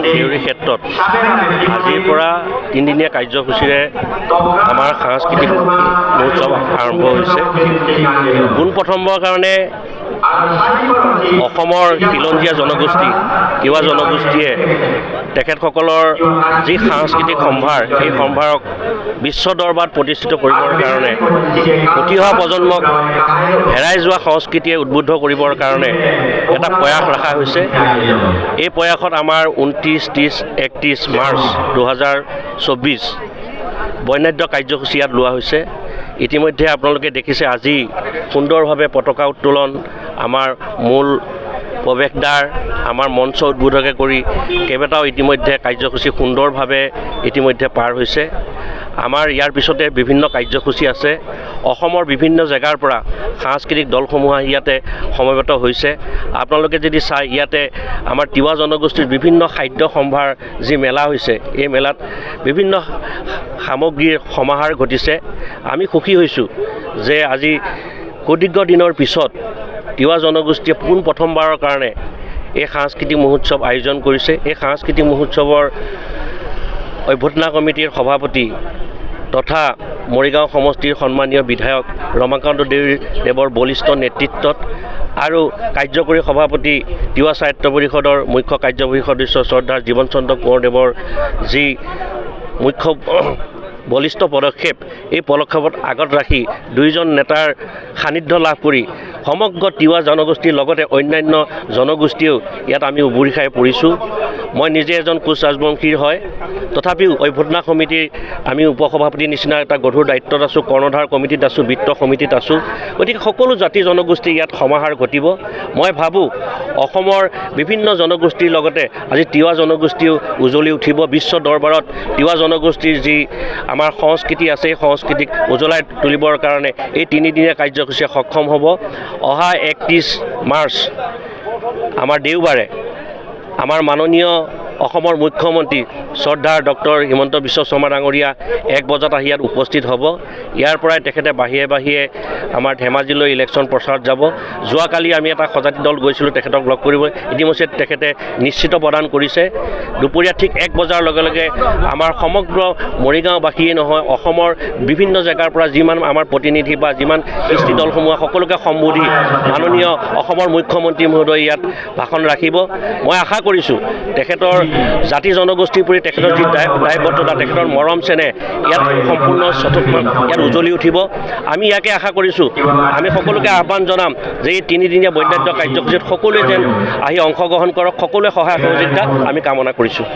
Theory ক্ষেত্ৰত আজিৰ পৰা তিনিদিনীয়া কাৰ্যসূচীৰে আমাৰ সাংস্কৃতিক মহোৎসৱ আৰম্ভ হৈছে। পোনপ্ৰথমবাৰৰ কাৰণে অসমৰ খিলঞ্জীয়া জনগোষ্ঠী তিৱা জনগোষ্ঠীয়ে তেখেতসকলৰ যি সাংস্কৃতিক সম্ভাৰ সেই সম্ভাৰক বিশ্ব দৰবাৰত প্ৰতিষ্ঠিত কৰিবৰ কাৰণে উঠি অহা প্ৰজন্মক হেৰাই যোৱা সংস্কৃতিয়ে উদ্বুদ্ধ কৰিবৰ কাৰণে এটা প্ৰয়াস ৰখা হৈছে। এই প্ৰয়াসত আমাৰ 29, 30, 31 মাৰ্চ 2024 বৰ্ণাঢ্য কাৰ্যসূচী ইয়াত লোৱা হৈছে। ইতিমধ্যে আপোনালোকে দেখিছে আজি সুন্দৰভাৱে পতাকা উত্তোলন, আমাৰ মূল প্ৰৱেশদ্বাৰ, আমাৰ মঞ্চ উদ্বোধকে কৰি কেইবাটাও ইতিমধ্যে কাৰ্যসূচী সুন্দৰভাৱে ইতিমধ্যে পাৰ হৈছে। আমাৰ ইয়াৰ পিছতে বিভিন্ন কাৰ্যসূচী আছে। অসমৰ বিভিন্ন জেগাৰ পৰা সাংস্কৃতিক দলসমূহ ইয়াতে সমবেত হৈছে। আপোনালোকে যদি চাই ইয়াতে আমাৰ তিৱা জনগোষ্ঠীৰ বিভিন্ন খাদ্য সম্ভাৰ যি মেলা হৈছে, এই মেলাত বিভিন্ন সামগ্ৰীৰ সমাহাৰ ঘটিছে। আমি সুখী হৈছোঁ যে আজি সুদীৰ্ঘ দিনৰ পিছত তিৱা জনগোষ্ঠীয়ে পোনপ্ৰথমবাৰৰ কাৰণে এই সাংস্কৃতিক মহোৎসৱ আয়োজন কৰিছে। এই সাংস্কৃতিক মহোৎসৱৰ অভ্যৰ্থনা কমিটিৰ সভাপতি তথা মৰিগাঁও সমষ্টিৰ সন্মানীয় বিধায়ক ৰমাকান্ত দেৱৰ বলিষ্ঠ নেতৃত্বত আৰু কাৰ্যকৰী সভাপতি তিৱা সাহিত্য পৰিষদৰ মুখ্য কাৰ্যবাহী সদস্য শ্ৰদ্ধাৰ জীৱন চন্দ্ৰ কোঁৱৰদেৱৰ যি মুখ্য বলিষ্ঠ পদক্ষেপ, এই পদক্ষেপত আগত ৰাখি দুইজন নেতাৰ সান্নিধ্য লাভ কৰি সমগ্ৰ তিৱা জনগোষ্ঠীৰ লগতে অন্যান্য জনগোষ্ঠীয়েও ইয়াত আমি উবুৰি খাই পৰিছোঁ। মই নিজে এজন কোচ ৰাজবংশীৰ হয়, তথাপিও অভ্যৰ্থনা সমিতিৰ আমি উপসভাপতিৰ নিচিনা এটা গধুৰ দায়িত্বত আছোঁ, কৰ্ণধাৰ কমিটিত আছোঁ, বিত্ত সমিতিত আছোঁ। গতিকে সকলো জাতি জনগোষ্ঠী ইয়াত সমাহাৰ ঘটিব। মই ভাবোঁ অসমৰ বিভিন্ন জনগোষ্ঠীৰ লগতে আজি তিৱা জনগোষ্ঠীও উজ্বলি উঠিব। বিশ্ব দৰবাৰত তিৱা জনগোষ্ঠীৰ যি আমাৰ সংস্কৃতি আছে, এই সংস্কৃতিক উজ্বলাই তুলিবৰ কাৰণে এই তিনিদিনীয়া কাৰ্যসূচীয়ে সক্ষম হ'ব। অহা 31 মাৰ্চ আমাৰ দেওবাৰে আমাৰ মাননীয় অসমৰ মুখ্যমন্ত্ৰী শ্ৰদ্ধাৰ ডক্টৰ হিমন্ত বিশ্ব শৰ্মা ডাঙৰীয়া 1 বজাত আহি ইয়াত উপস্থিত হ'ব। ইয়াৰ পৰাই তেখেতে বাহিৰে বাহিৰে আমাৰ ধেমাজিলৈ ইলেকশ্যন প্ৰচাৰত যাব। যোৱাকালি আমি এটা সজাতি দল গৈছিলোঁ তেখেতক লগ কৰিব। ইতিমধ্যে তেখেতে নিশ্চিত প্ৰদান কৰিছে। দুপৰীয়া ঠিক 1 বজাৰ লগে লগে আমাৰ সমগ্ৰ মৰিগাঁওবাসীয়ে নহয়, অসমৰ বিভিন্ন জেগাৰ পৰা যিমান আমাৰ প্ৰতিনিধি বা যিমান কৃষ্টি দলসমূহ সকলোকে সম্বোধি মাননীয় অসমৰ মুখ্যমন্ত্ৰী মহোদয় ইয়াত ভাষণ ৰাখিব। মই আশা কৰিছোঁ তেখেতৰ জাতি জনগোষ্ঠীৰ প্ৰতি তেখেতৰ যি দায়বদ্ধতা, তেখেতৰ মৰম চেনেহ ইয়াত সম্পূৰ্ণ ইয়াত উজ্বলি উঠিব। আমি ইয়াকে আশা কৰিছোঁ। আমি সকলোকে আহ্বান জনাম যে এই তিনিদিনীয়া বৰ্ণাঢ্য কাৰ্যসূচীত সকলোৱে যেন আহি অংশগ্ৰহণ কৰক, সকলোৱে সহায় সহযোগিতা আমি কামনা কৰিছোঁ।